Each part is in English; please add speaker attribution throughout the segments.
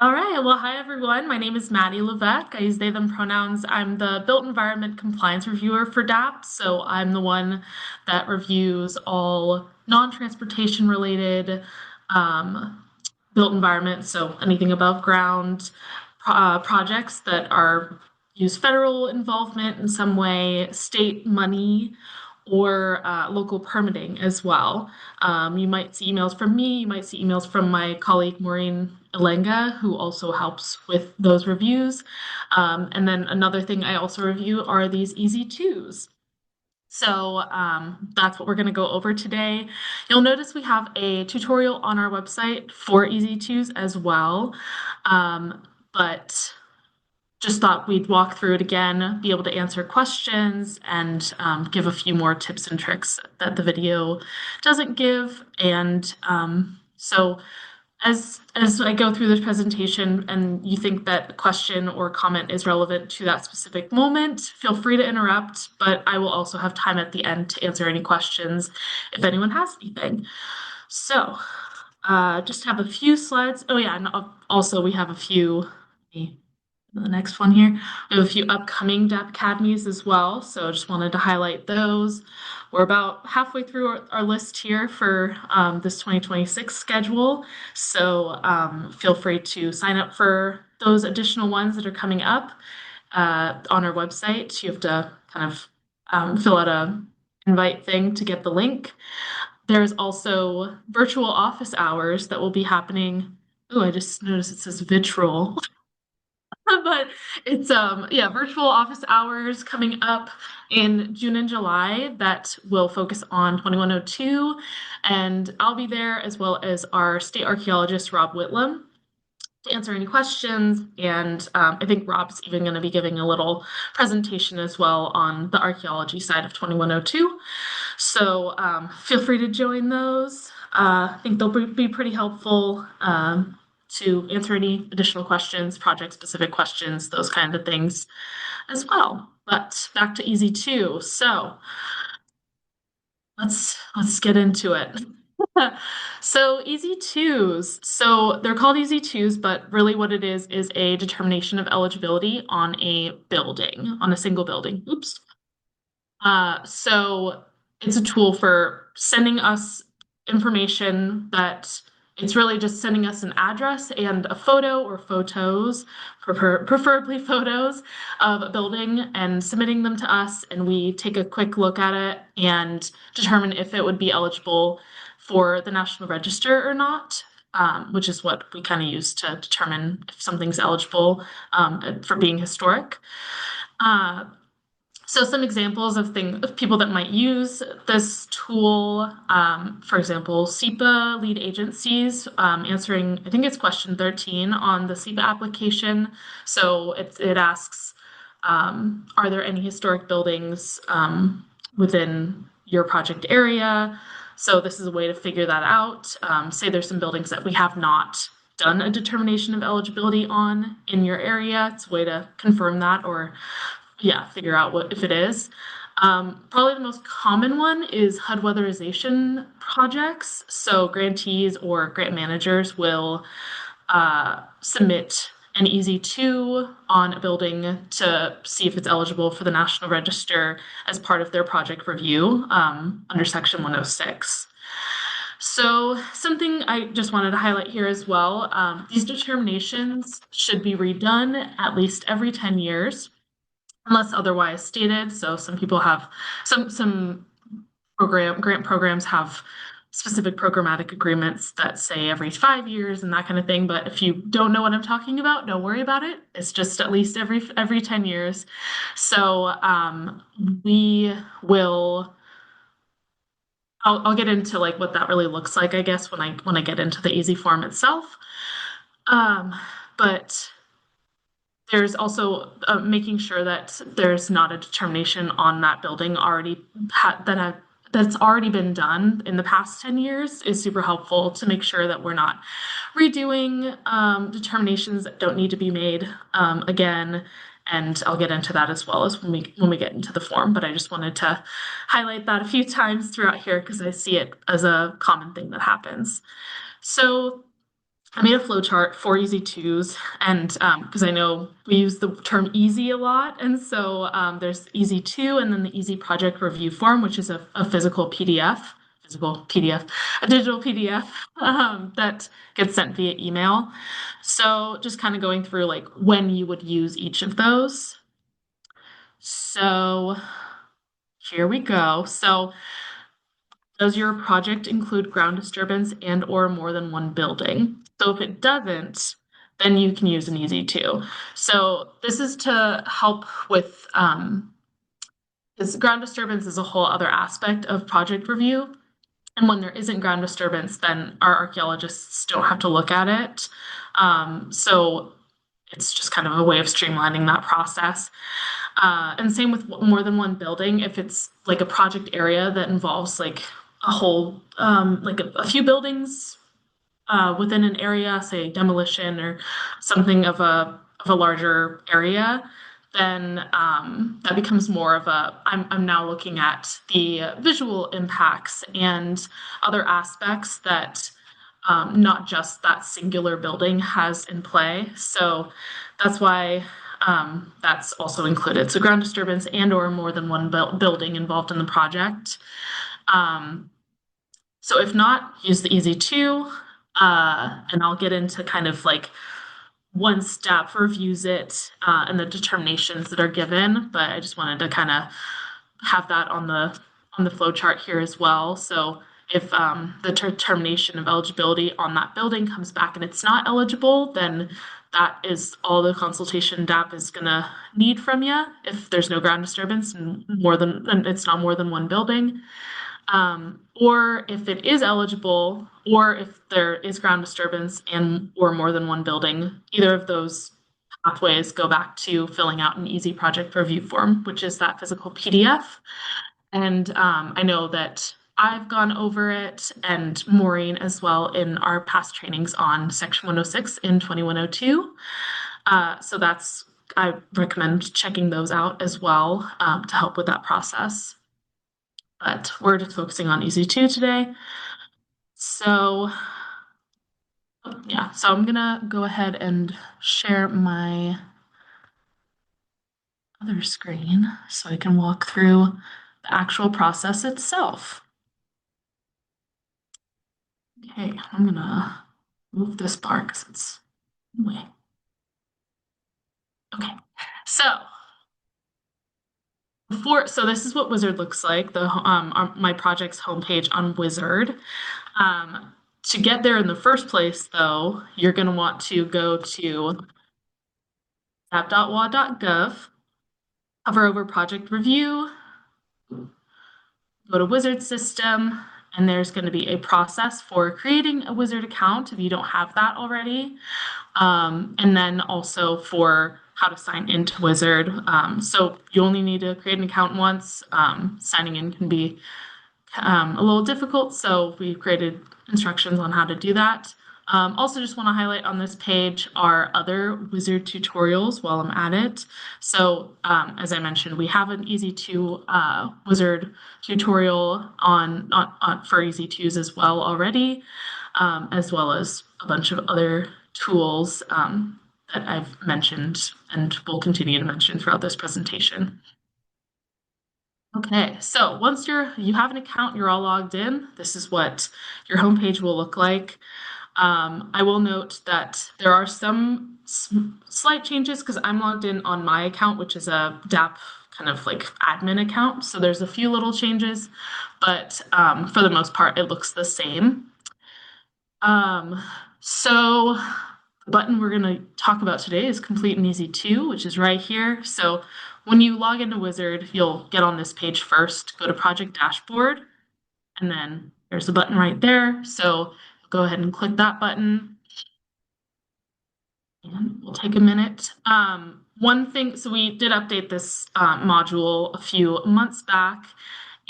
Speaker 1: All right. Well, hi everyone. My name is Maddie Levesque. I use they, them pronouns. I'm the Built Environment Compliance Reviewer for DAHP. So I'm the one that reviews all non-transportation related um, built environments. So anything above ground projects that are use federal involvement in some way, state money, or local permitting as well. You might see emails from me. You might see emails from my colleague Maureen Elenga, who also helps with those reviews. And then another thing I also review are these EZ2s. So that's what we're going to go over today. You'll notice we have a tutorial on our website for EZ2s as well. But just thought we'd walk through it again, be able to answer questions, and give a few more tips and tricks that the video doesn't give. And so as I go through this presentation and you think that a question or comment is relevant to that specific moment, feel free to interrupt, but I will also have time at the end to answer any questions if anyone has anything. So just have a few slides. Oh yeah, and also we have a few, the next one here. We have a few upcoming DAP academies as well, so just wanted to highlight those. We're about halfway through our list here for this 2026 schedule, so feel free to sign up for those additional ones that are coming up on our website. You have to kind of fill out a invite thing to get the link. There's also virtual office hours that will be happening. Oh, I just noticed it says vitrol. But it's yeah, virtual office hours coming up in June and July that will focus on 2102, and I'll be there as well as our state archaeologist Rob Whitlam to answer any questions. And I think Rob's even going to be giving a little presentation as well on the archaeology side of 2102. So feel free to join those. I think they'll be pretty helpful to answer any additional questions, project-specific questions, those kind of things as well. But back to EZ2. So let's get into it. So EZ2s. So they're called EZ2s, but really what it is a determination of eligibility on a building, on a single building. Oops. So it's a tool for sending us information that it's really just sending us an address and a photo or photos, preferably photos of a building and submitting them to us. And we take a quick look at it and determine if it would be eligible for the National Register or not, which is what we kind of use to determine if something's eligible for being historic. So some examples of people that might use this tool, for example, SEPA lead agencies answering, I think it's question 13 on the SEPA application. So it asks, are there any historic buildings within your project area? So this is a way to figure that out. Say there's some buildings that we have not done a determination of eligibility on in your area. It's a way to confirm that or yeah, figure out what if it is. Probably the most common one is HUD weatherization projects. So grantees or grant managers will submit an EZ2 on a building to see if it's eligible for the National Register as part of their project review under Section 106. So something I just wanted to highlight here as well, these determinations should be redone at least every 10 years unless otherwise stated. So some people have some grant programs have specific programmatic agreements that say every 5 years and that kind of thing. But if you don't know what I'm talking about, don't worry about it. It's just at least every 10 years. So we will. I'll get into like what that really looks like, I guess, when I get into the EZ form itself. But there's also making sure that there's not a determination on that building that's already been done in the past 10 years is super helpful to make sure that we're not redoing determinations that don't need to be made again. And I'll get into that as well as when we get into the form. But I just wanted to highlight that a few times throughout here because I see it as a common thing that happens. So I made a flow chart for EZ2s, and because I know we use the term easy a lot, and so there's EZ2 and then the EZ Project Review form, which is a a digital PDF that gets sent via email. So just kind of going through like when you would use each of those. So here we go. So does your project include ground disturbance and or more than one building? So if it doesn't, then you can use an EZ2. So this is to help with because ground disturbance is a whole other aspect of project review. And when there isn't ground disturbance, then our archaeologists don't have to look at it. So it's just kind of a way of streamlining that process. And same with more than one building. If it's like a project area that involves like a whole, like a few buildings within an area, say demolition or something of a larger area, then that becomes more of a I'm now looking at the visual impacts and other aspects that not just that singular building has in play. So that's why that's also included. So ground disturbance and or more than one building involved in the project. Um, so if not, use the EZ2, and I'll get into kind of like one step reviews it and the determinations that are given. But I just wanted to kind of have that on the flow chart here as well. So if the determination of eligibility on that building comes back and it's not eligible, then that is all the consultation DAHP is going to need from you if there's no ground disturbance and it's not more than one building. Or if it is eligible, or if there is ground disturbance and or more than one building, either of those pathways go back to filling out an EZ Project Review form, which is that physical PDF. And I know that I've gone over it and Maureen as well in our past trainings on Section 106 and 2102. So I recommend checking those out as well to help with that process. But we're just focusing on EZ2 today. So yeah, so I'm gonna go ahead and share my other screen so I can walk through the actual process itself. Okay, I'm gonna move this part because it's in the way. Okay, so so this is what WISAARD looks like, my project's homepage on WISAARD. To get there in the first place, though, you're going to want to go to dahp.wa.gov, hover over Project Review, go to WISAARD System, and there's going to be a process for creating a WISAARD account if you don't have that already, and then also for how to sign into WISAARD. So you only need to create an account once. Signing in can be a little difficult, so we've created instructions on how to do that. Also just want to highlight on this page our other WISAARD tutorials while I'm at it. So as I mentioned, we have an EZ2 WISAARD tutorial for EZ2s as well already, as well as a bunch of other tools that I've mentioned and will continue to mention throughout this presentation. Okay, so once you have an account, you're all logged in, this is what your homepage will look like. I will note that there are some slight changes because I'm logged in on my account, which is a DAHP kind of like admin account. So there's a few little changes, but for the most part, it looks the same. So the button we're going to talk about today is Complete an EZ2, which is right here. So when you log into WISAARD, you'll get on this page first, go to Project Dashboard, and then there's a button right there. So go ahead and click that button. And we'll take a minute. One thing, so we did update this module a few months back,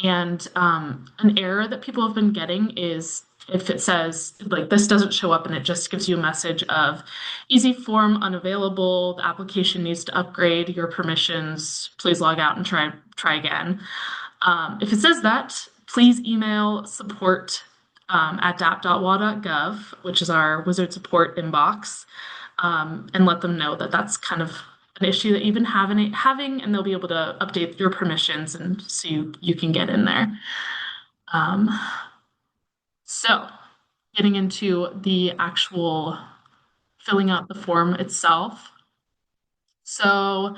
Speaker 1: and an error that people have been getting is if it says like this doesn't show up and it just gives you a message of EZ form unavailable, the application needs to upgrade your permissions, please log out and try again. If it says that, please email support at dap.wa.gov, which is our wizard support inbox, and let them know that that's kind of an issue that you've been having, and they'll be able to update your permissions and so you can get in there. Um, so getting into the actual filling out the form itself. So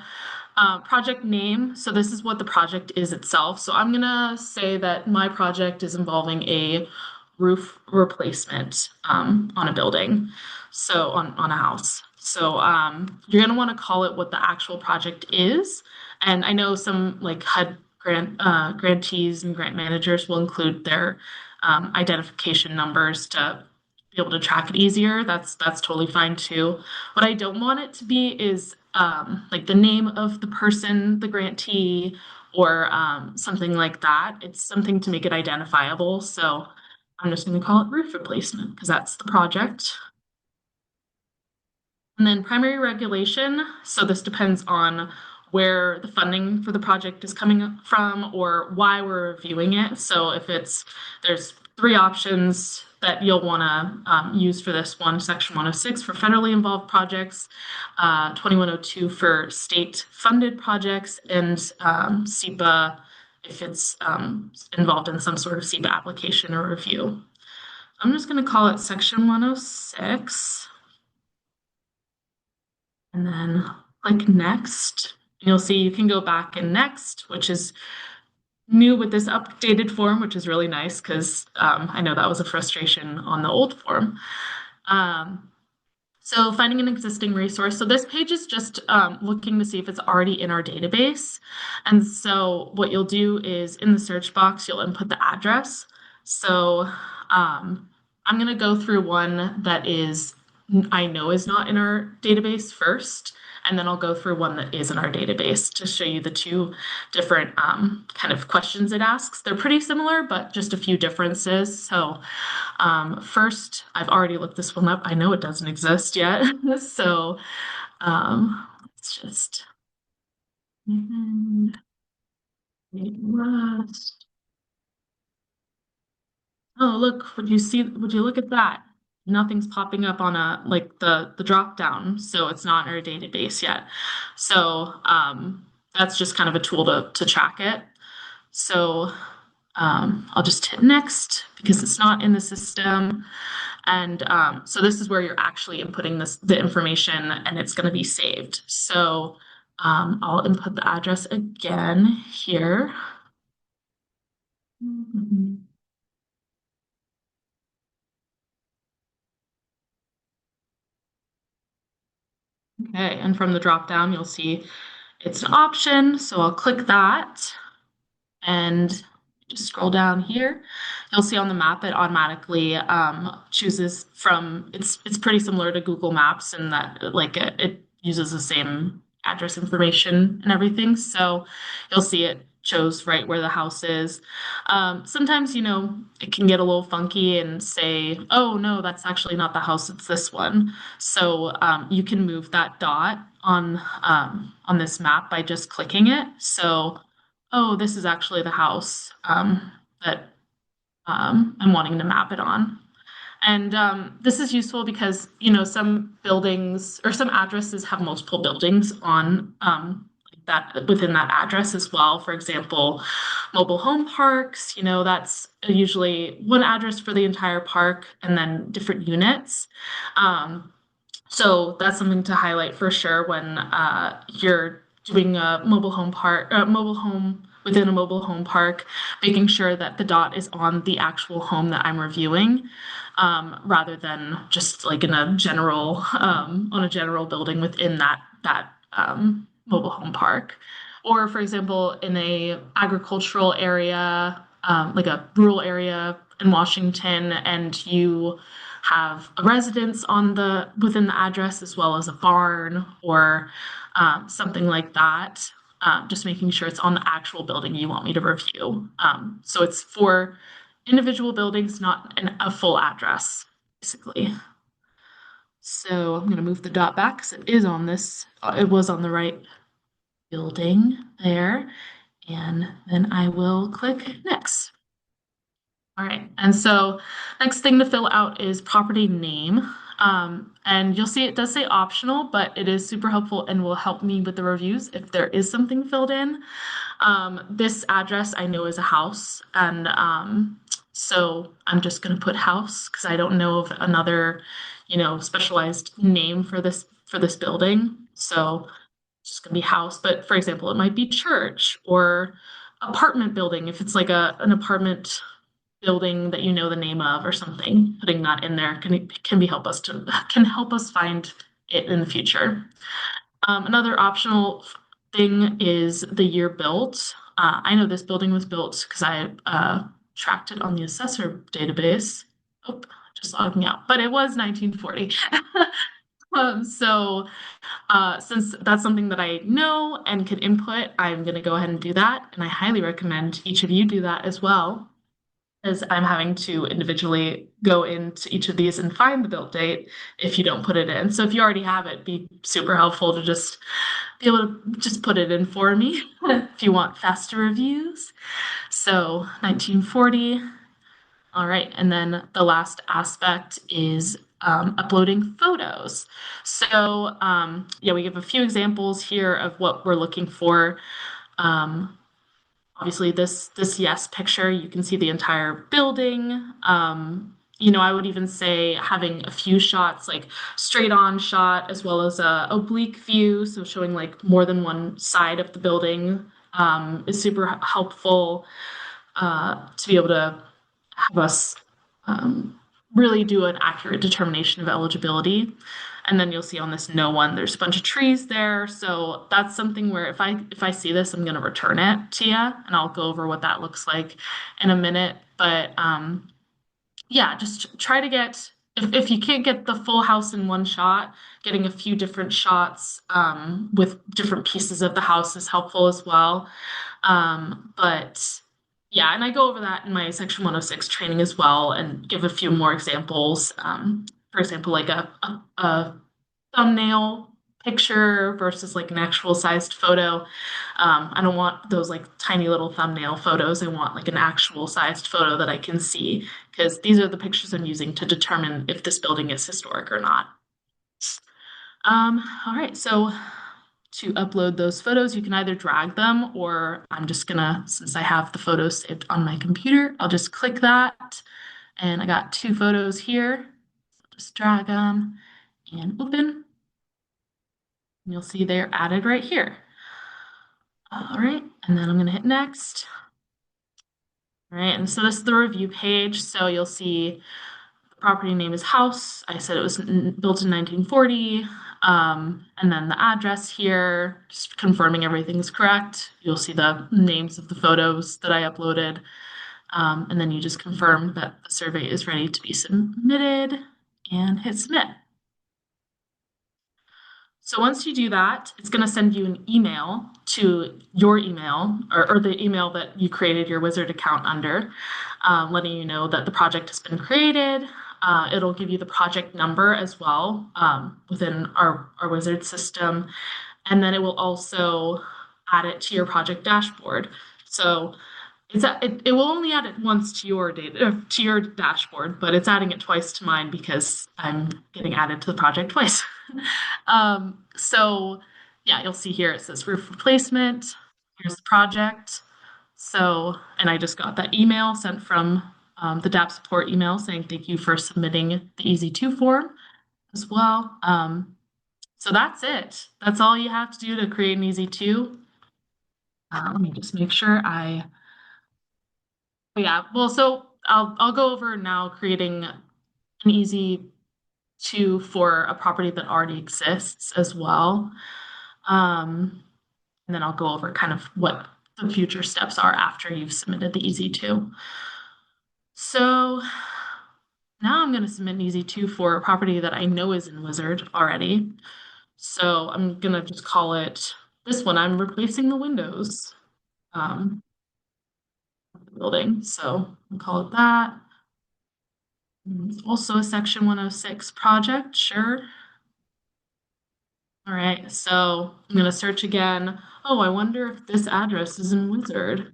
Speaker 1: project name. So this is what the project is itself. So I'm gonna say that my project is involving a roof replacement on a building, so on a house. So you're gonna want to call it what the actual project is. And I know some like HUD grantees and grant managers will include their identification numbers to be able to track it easier. That's totally fine too. What I don't want it to be is like the name of the person, the grantee, or something like that. It's something to make it identifiable. So I'm just going to call it roof replacement because that's the project. And then primary regulation. So this depends on where the funding for the project is coming from or why we're reviewing it. So if there's three options that you'll want to use for this one: Section 106 for federally involved projects, 2102 for state funded projects, and SEPA if it's involved in some sort of SEPA application or review. I'm just going to call it Section 106 and then click next. You'll see you can go back and next, which is new with this updated form, which is really nice because I know that was a frustration on the old form. So finding an existing resource. So this page is just looking to see if it's already in our database. And so what you'll do is in the search box, you'll input the address. So I'm going to go through one that I know is not in our database first, and then I'll go through one that is in our database to show you the two different kind of questions it asks. They're pretty similar, but just a few differences. So first, I've already looked this one up. I know it doesn't exist yet. So let's just Rust. Oh, look, would you look at that? Nothing's popping up on like the drop down, so it's not in our database yet. So that's just kind of a tool to track it. So I'll just hit next because it's not in the system. And so this is where you're actually inputting the information and it's going to be saved. So I'll input the address again here. Mhm. Okay, and from the drop down, you'll see it's an option. So I'll click that and just scroll down here. You'll see on the map it automatically chooses from. It's pretty similar to Google Maps in that like it uses the same address information and everything. So you'll see it chose right where the house is. Sometimes it can get a little funky and say, "Oh no, that's actually not the house. It's this one." So you can move that dot on this map by just clicking it. So oh, this is actually the house that I'm wanting to map it on. And this is useful because, some buildings or some addresses have multiple buildings on that within that address as well. For example, mobile home parks, that's usually one address for the entire park and then different units. So that's something to highlight for sure when you're doing a mobile home within a mobile home park, making sure that the dot is on the actual home that I'm reviewing, rather than just like in a general on a general building within that mobile home park. Or for example, in a agricultural area, like a rural area in Washington, and you have a residence within the address as well as a barn or something like that. Just making sure it's on the actual building you want me to review. So it's for individual buildings, not a full address, basically. So I'm going to move the dot back because it is on this. It was on the right building there. And then I will click next. All right. And so next thing to fill out is property name. And you'll see it does say optional, but it is super helpful and will help me with the reviews if there is something filled in. This address I know is a house, and so I'm just going to put house because I don't know of another, specialized name for this building. So it's just going to be house. But for example, it might be church or apartment building if it's like an apartment building that you know the name of or something. Putting that in there can be can help us find it in the future. Another optional thing is the year built. I know this building was built because I tracked it on the assessor database. Oh, just logged me out, but it was 1940. So since that's something that I know and can input, I'm going to go ahead and do that. And I highly recommend each of you do that as well, as I'm having to individually go into each of these and find the build date if you don't put it in. So if you already have it, be super helpful to just be able to just put it in for me if you want faster reviews. So 1940. All right. And then the last aspect is uploading photos. So yeah, we give a few examples here of what we're looking for. Um, Obviously this yes picture, you can see the entire building. I would even say having a few shots, like straight on shot, as well as a oblique view, so showing like more than one side of the building, is super helpful to be able to have us um, really do an accurate determination of eligibility. And then you'll see on this no one, there's a bunch of trees there. So that's something where if I see this, I'm going to return it to you, and I'll go over what that looks like in a minute. But yeah, just try to get if you can't get the full house in one shot, getting a few different shots with different pieces of the house is helpful as well. But yeah, and I go over that in my Section 106 training as well and give a few more examples. For example, like a thumbnail picture versus like an actual sized photo. I don't want those like tiny little thumbnail photos. I want like an actual sized photo that I can see because these are the pictures I'm using to determine if this building is historic or not. All right, so to upload those photos, you can either drag them or I'm just gonna, since I have the photos saved on my computer, I'll just click that. And I got two photos here. Just drag them and open. And you'll see they're added right here. All right, and then I'm gonna hit next. All right, and so this is the review page. So you'll see the property name is house. I said it was built in 1940. And then the address here, just confirming everything's correct. You'll see the names of the photos that I uploaded. And then you just confirm that the survey is ready to be submitted and hit submit. So once you do that, it's going to send you an email to your email or the email that you created your Wizard account under, letting you know that the project has been created. It'll give you the project number as well within our Wizard system. And then it will also add it to your project dashboard. So it will only add it once to your data to your dashboard, but it's adding it twice to mine because I'm getting added to the project twice. So yeah, you'll see here it says roof replacement. Here's the project. So, and I just got that email sent from the DAP support email saying thank you for submitting the EZ2 form as well. So that's it. That's all you have to do to create an EZ2. Let me just make sure yeah, well, so I'll go over now creating an EZ2 for a property that already exists as well. And then I'll go over kind of what the future steps are after you've submitted the EZ2. So now I'm going to submit an EZ2 for a property that I know is in Wizard already. So I'm going to just call it this one. I'm replacing the windows of the building. So I'll call it that. It's also a Section 106 project, sure. All right, so I'm going to search again. Oh, I wonder if this address is in Wizard.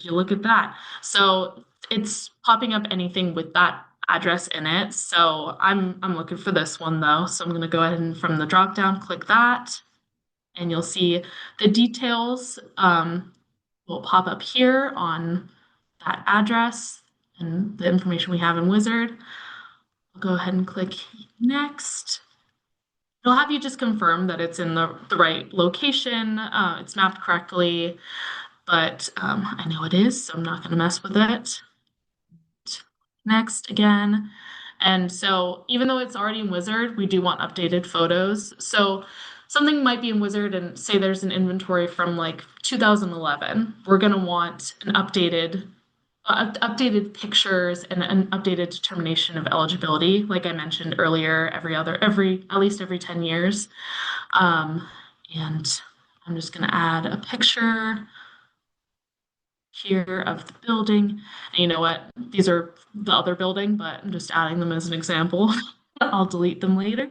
Speaker 1: you look at that. So it's popping up anything with that address in it. So I'm looking for this one though. So I'm going to go ahead and from the drop down, click that, and you'll see the details will pop up here on that address and the information we have in Wizard. I'll go ahead and click next. It'll have you just confirm that it's in the right location, it's mapped correctly, but I know it is, so I'm not going to mess with it. Next again. And so even though it's already in Wizard, we do want updated photos. So something might be in Wizard and say there's an inventory from like 2011. We're going to want an updated pictures and an updated determination of eligibility. Like I mentioned earlier, at least every 10 years. And I'm just going to add a picture here of the building. And you know what? These are the other building, but I'm just adding them as an example. I'll delete them later.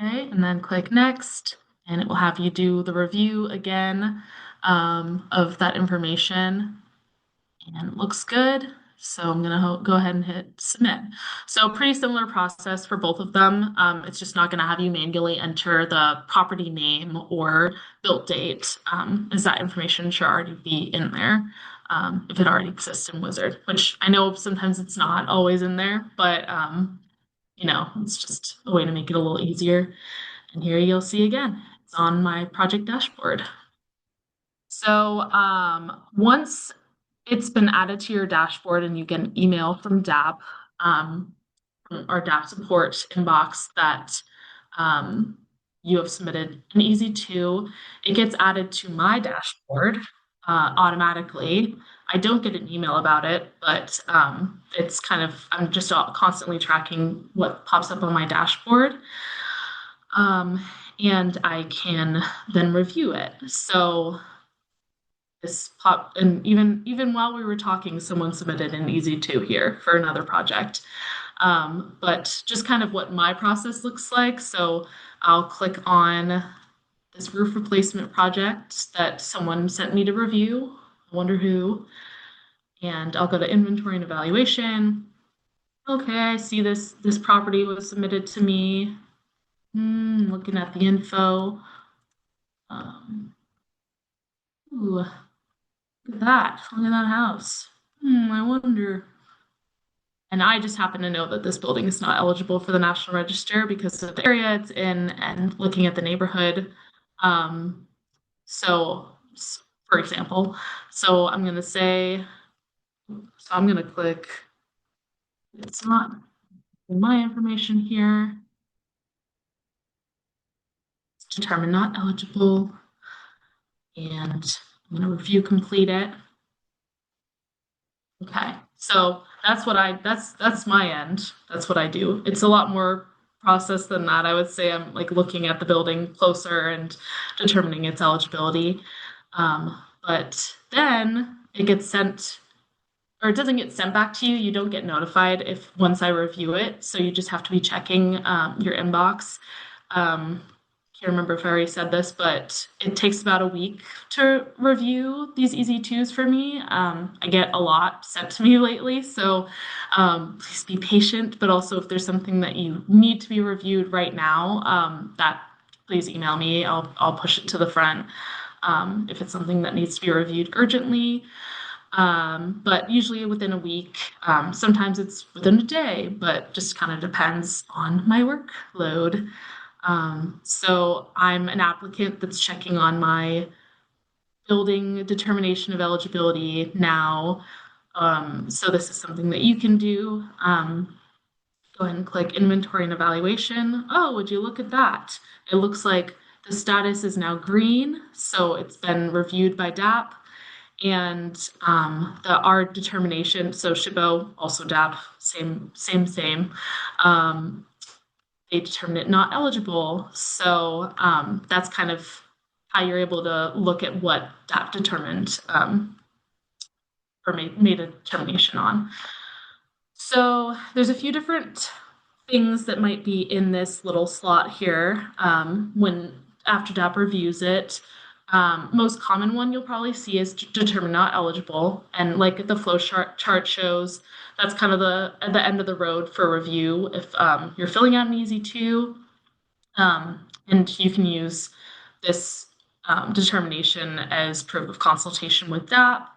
Speaker 1: Okay, and then click next, and it will have you do the review again of that information. And it looks good. So I'm gonna go ahead and hit submit. So pretty similar process for both of them. It's just not gonna have you manually enter the property name or built date, as that information should already be in there, if it already exists in Wizard, which I know sometimes it's not always in there, but it's just a way to make it a little easier. And here you'll see again, it's on my project dashboard. So once it's been added to your dashboard and you get an email from DAHP, from our DAHP support inbox that you have submitted an EZ2, it gets added to my dashboard automatically. I don't get an email about it, but it's I'm just constantly tracking what pops up on my dashboard. And I can then review it. So and even while we were talking, someone submitted an EZ2 here for another project. But just kind of what my process looks like. So I'll click on this roof replacement project that someone sent me to review. I wonder who. And I'll go to inventory and evaluation. Okay, I see this property was submitted to me. Looking at the info. Ooh, look at that. Look at that house. I wonder. And I just happen to know that this building is not eligible for the National Register because of the area it's in and looking at the neighborhood. So, for example, so I'm going to say, so I'm going to click, it's not in my information here. It's determined not eligible. And I'm going to review complete it. Okay, so that's my end. That's what I do. It's a lot more process than that. I would say I'm like looking at the building closer and determining its eligibility. But then it gets sent, or it doesn't get sent back to you. You don't get notified if once I review it. So you just have to be checking your inbox. Can't remember if I already said this, but it takes about a week to review these EZ2s for me. I get a lot sent to me lately, so please be patient. But also, if there's something that you need to be reviewed right now, that please email me. I'll push it to the front if it's something that needs to be reviewed urgently. But usually within a week. Sometimes it's within a day, but just kind of depends on my workload. So I'm an applicant that's checking on my building determination of eligibility now. So this is something that you can do. Go ahead and click inventory and evaluation. Oh, would you look at that? It looks like the status is now green, so it's been reviewed by DAHP. And our determination, so SHPO, also DAHP, same. They determined it not eligible. So that's kind of how you're able to look at what DAHP determined or made a determination on. So there's a few different things that might be in this little slot here when after DAHP reviews it. Most common one you'll probably see is determined not eligible. And like the flow chart shows, that's kind of the end of the road for review if you're filling out an EZ2. And you can use this determination as proof of consultation with DAHP.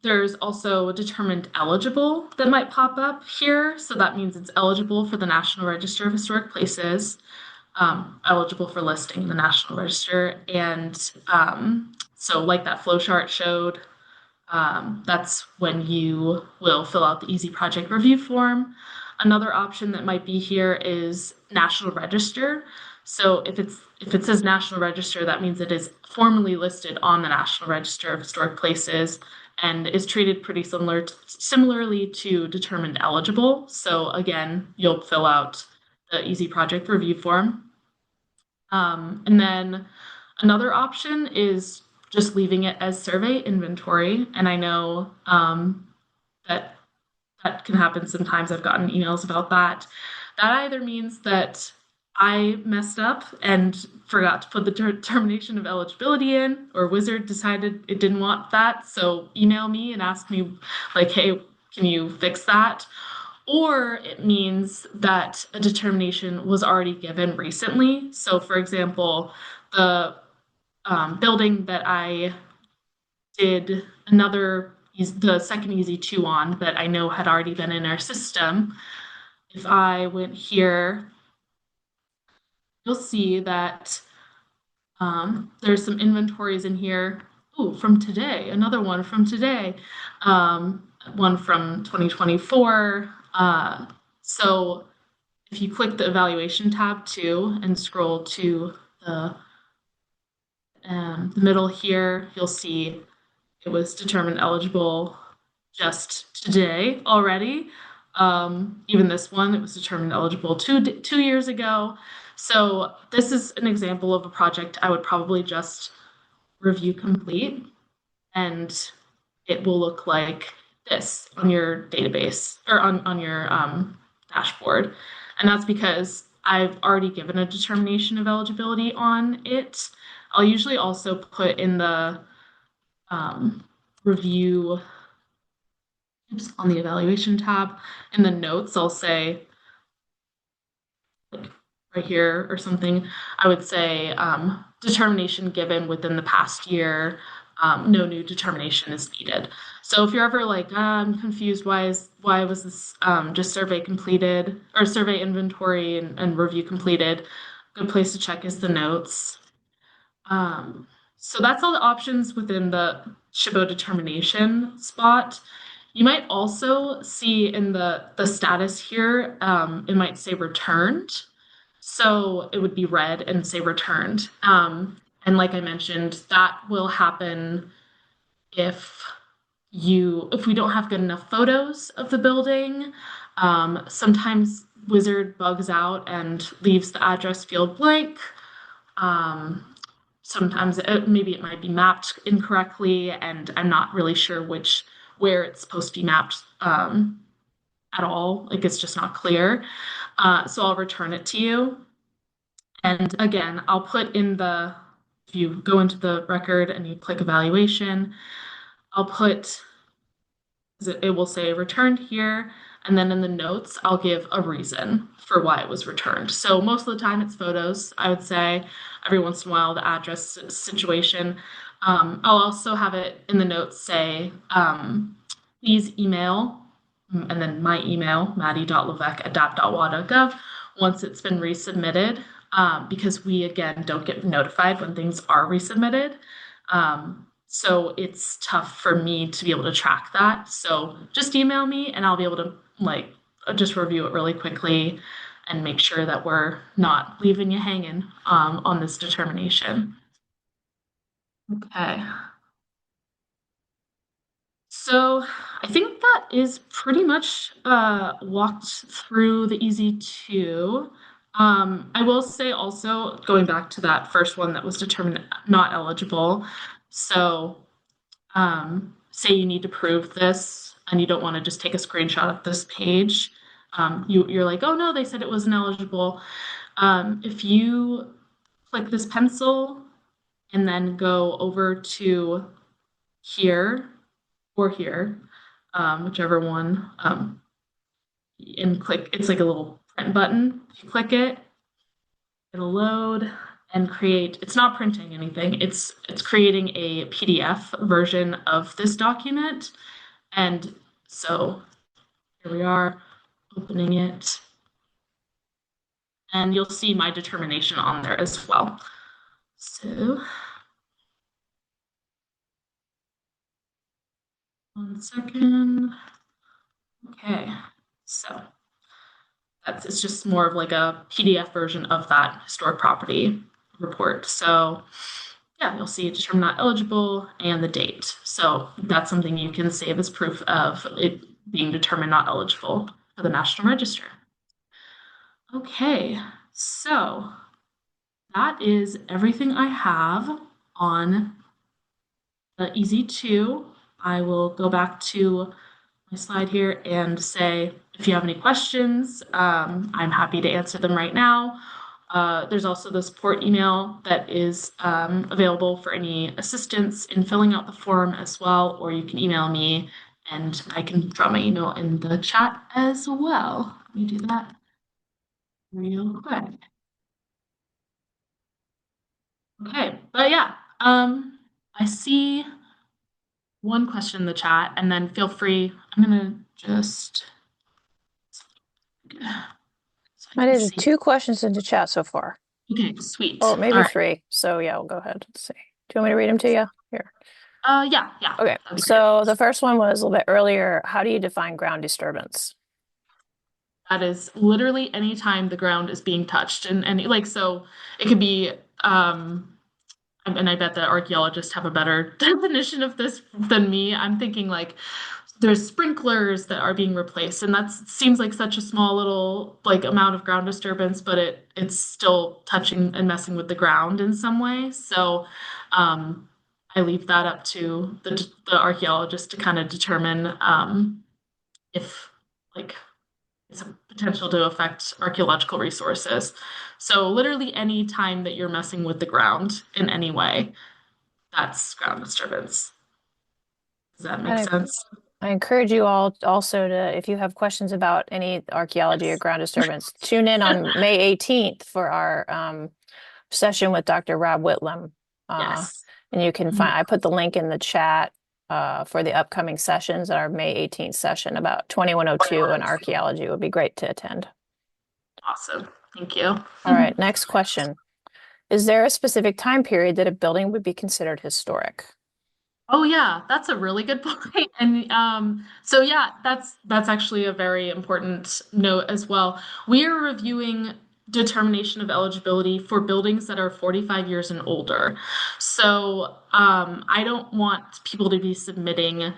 Speaker 1: There's also determined eligible that might pop up here. So that means it's eligible for the National Register of Historic Places, eligible for listing in the National Register. And so like that flow chart showed, that's when you will fill out the EZ Project Review form. Another option that might be here is National Register. So if it says National Register, that means it is formally listed on the National Register of Historic Places and is treated pretty similarly to determined eligible. So again, you'll fill out the EZ Project Review form. And then another option is just leaving it as survey inventory. And I know that that can happen sometimes. I've gotten emails about that. That either means that I messed up and forgot to put the determination of eligibility in, or WISAARD decided it didn't want that. So email me and ask me, like, hey, can you fix that? Or it means that a determination was already given recently. So, for example, the building that I did the second EZ2 on that I know had already been in our system. If I went here, you'll see that there's some inventories in here. Oh, from today, another one from today, one from 2024. So if you click the evaluation tab too and scroll to the middle here, you'll see it was determined eligible just today already. Even this one, it was determined eligible two years ago. So this is an example of a project I would probably just review complete, and it will look like this on your database or on your dashboard. And that's because I've already given a determination of eligibility on it. I'll usually also put in the review on the evaluation tab. In the notes, I'll say, like right here or something, I would say determination given within the past year, no new determination is needed. So if you're ever like, I'm confused, why was this just survey completed or survey inventory and review completed, good place to check is the notes. So that's all the options within the SHPO determination spot. You might also see in the status here, it might say returned. So it would be red and say returned. And like I mentioned, that will happen if we don't have good enough photos of the building. Sometimes WISAARD bugs out and leaves the address field blank. Sometimes maybe it might be mapped incorrectly, and I'm not really sure where it's supposed to be mapped at all. Like it's just not clear. So I'll return it to you. And again, I'll put in if you go into the record and you click evaluation, I'll put, it will say returned here. And then in the notes, I'll give a reason for why it was returned. So most of the time it's photos, I would say. Every once in a while, the address situation. I'll also have it in the notes say, please email, and then my email, maddie.levesque@dap.wa.gov, once it's been resubmitted, because we, again, don't get notified when things are resubmitted. So it's tough for me to be able to track that. So just email me and I'll be able to just review it really quickly and make sure that we're not leaving you hanging on this determination. Okay. So I think that is pretty much walked through the EZ2. I will say also, going back to that first one that was determined not eligible. So say you need to prove this and you don't want to just take a screenshot of this page. You're like, oh no, they said it wasn't eligible. If you click this pencil and then go over to here or here, whichever one, and click, it's like a little print button. If you click it, it'll load and create, it's not printing anything, it's creating a PDF version of this document. And so here we are opening it, and you'll see my determination on there as well. So 1 second. Okay, so it's just more of like a PDF version of that historic property report. So yeah, you'll see determined not eligible and the date. So that's something you can save as proof of it being determined not eligible for the National Register. Okay, so that is everything I have on the EZ2. I will go back to my slide here and say, if you have any questions, I'm happy to answer them right now. There's also the support email that is available for any assistance in filling out the form as well, or you can email me and I can drop my email in the chat as well. Let me do that real quick. Okay, but yeah, I see one question in the chat, and then feel free, I'm gonna just so I
Speaker 2: I
Speaker 1: can
Speaker 2: did
Speaker 1: see.
Speaker 2: 2 questions into chat so far.
Speaker 1: Okay, sweet.
Speaker 2: Or
Speaker 1: All
Speaker 2: maybe
Speaker 1: right.
Speaker 2: 3. So yeah, we'll go ahead. Let's see. Do you want me to read them to you? Here.
Speaker 1: Yeah,
Speaker 2: Okay.
Speaker 1: that'd be great.
Speaker 2: So the first one was a little bit earlier. How do you define ground disturbance?
Speaker 1: That is literally any time the ground is being touched, and like so, it could be. And I bet the archaeologists have a better definition of this than me. I'm thinking like there's sprinklers that are being replaced, and that seems like such a small little like amount of ground disturbance, but it's still touching and messing with the ground in some way. So I leave that up to the archaeologist to kind of determine if like it's a potential to affect archaeological resources. So literally any time that you're messing with the ground in any way, that's ground disturbance. Does that make
Speaker 2: I,
Speaker 1: sense?
Speaker 2: I encourage you all also to, if you have questions about any archaeology or
Speaker 1: Yes.
Speaker 2: ground disturbance, tune in on May 18th for our session with Dr. Rob Whitlam.
Speaker 1: Yes.
Speaker 2: And you can find, I put the link in the chat for the upcoming sessions, our May 18th session about 2102 and archaeology. It would be great to attend.
Speaker 1: Awesome. Thank you.
Speaker 2: All right, next question. Is there a specific time period that a building would be considered historic?
Speaker 1: Oh yeah, that's a really good point. And so yeah, that's actually a very important note as well. We are reviewing determination of eligibility for buildings that are 45 years and older. So I don't want people to be submitting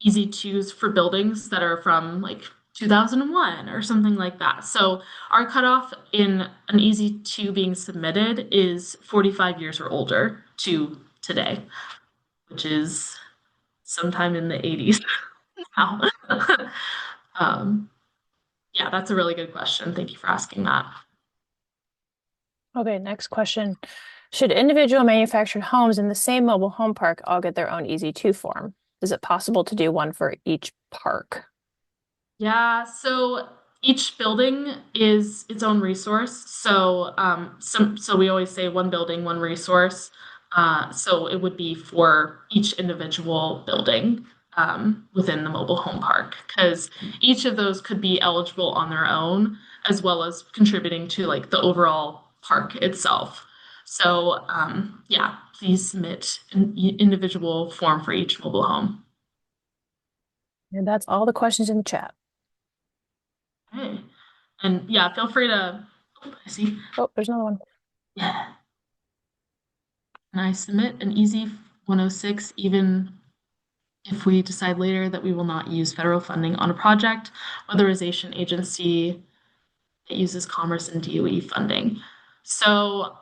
Speaker 1: EZ2s for buildings that are from like 2001 or something like that. So our cutoff in an EZ2 being submitted is 45 years or older to today, which is sometime in the 80s now. um, yeah, that's a really good question. Thank you for asking that.
Speaker 2: Okay, next question. Should individual manufactured homes in the same mobile home park all get their own EZ2 form? Is it possible to do one for each park?
Speaker 1: Yeah, so each building is its own resource. So so we always say one building, one resource. So it would be for each individual building within the mobile home park, because each of those could be eligible on their own, as well as contributing to like the overall park itself. So yeah, please submit an individual form for each mobile home.
Speaker 2: And that's all the questions in the chat.
Speaker 1: Okay. And yeah, feel free to, oh, I see.
Speaker 2: Oh, there's another one.
Speaker 1: Yeah. And I submit an easy 106, even if we decide later that we will not use federal funding on a project, authorization agency that uses commerce and DOE funding. So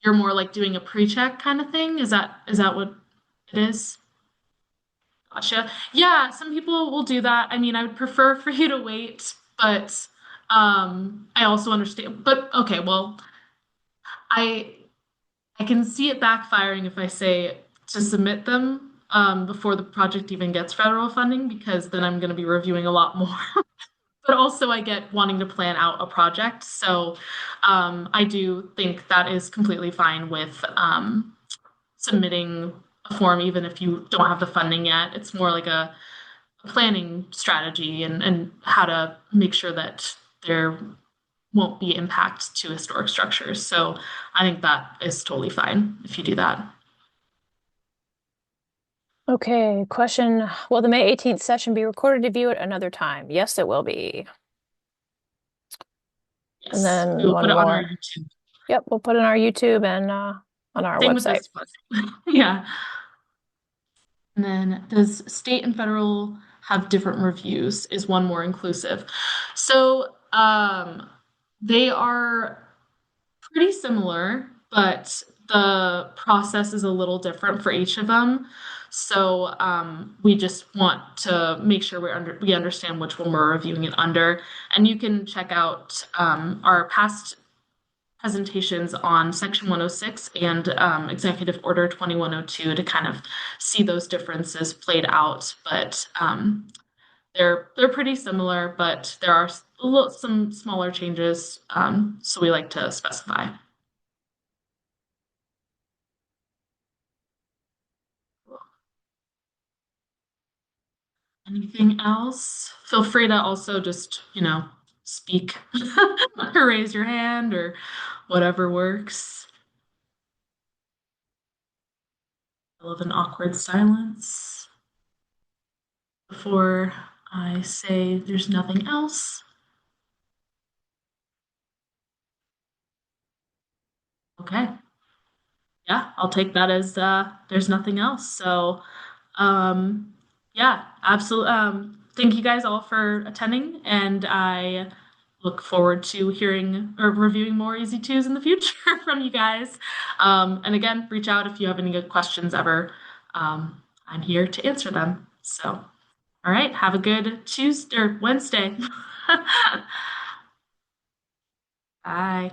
Speaker 1: you're more like doing a pre-check kind of thing? Is that what it is? Gotcha. Yeah, some people will do that. I mean, I would prefer for you to wait, but I also understand. But okay, well, I I can see it backfiring if I say to submit them before the project even gets federal funding, because then I'm going to be reviewing a lot more. But also, I get wanting to plan out a project. So I do think that is completely fine with submitting a form, even if you don't have the funding yet. It's more like a planning strategy and how to make sure that there won't be impact to historic structures. So I think that is totally fine if you do that.
Speaker 2: Okay, question. Will the May 18th session be recorded to view at another time? Yes, it will be. And
Speaker 1: Yes, we
Speaker 2: then
Speaker 1: will put
Speaker 2: one
Speaker 1: it on our
Speaker 2: more.
Speaker 1: YouTube.
Speaker 2: Yep, we'll put it on our YouTube and on our
Speaker 1: Same with
Speaker 2: website.
Speaker 1: this one. Yeah. And then does state and federal have different reviews? Is one more inclusive? So they are pretty similar, but the process is a little different for each of them. So we just want to make sure we understand which one we're reviewing it under. And you can check out our past presentations on Section 106 and Executive Order 2102 to kind of see those differences played out. But they're pretty similar, but there are some smaller changes. So we like to specify. Anything else? Feel free to also just, speak or raise your hand or whatever works. I love an awkward silence before I say there's nothing else. Okay. Yeah, I'll take that as there's nothing else. So, um, yeah, absolutely. Thank you guys all for attending, and I look forward to hearing or reviewing more EZ2s in the future from you guys. And again, reach out if you have any good questions ever. I'm here to answer them. So, all right, have a good Tuesday or Wednesday. Bye.